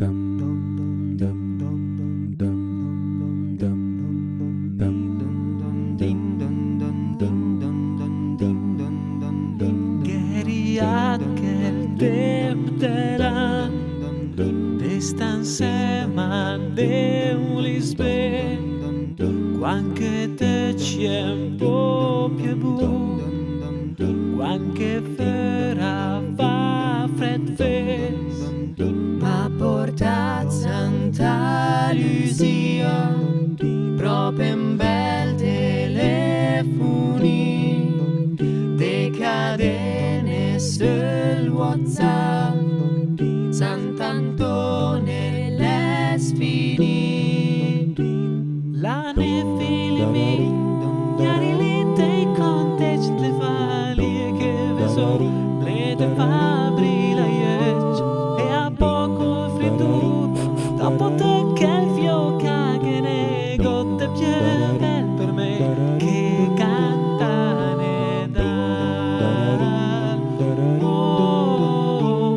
Dum dum dum dum dum dum dum dum. Quería que el temps d'era d'estar ensemen Déu-lis bé quan que t'eixem piegut quan que fa fred fes m'ha portat Santa Lucia proprio un bel telefoni de cadene sul WhatsApp Sant'Antone les finì la ne filmi iari linte contegi le valie che veso le de fabri la iec e a poco freddo dopo te che il fioca che ne gotte pieve per me che canta ne dà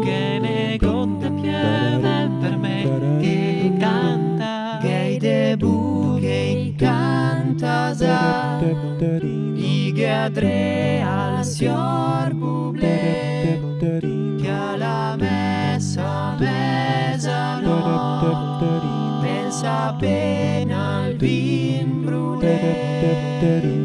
che ne gotte pieve per me che canta Gay de buche canta sa I gadre al sior buble che alla messa mezzanotte pensa appena al vin brûlé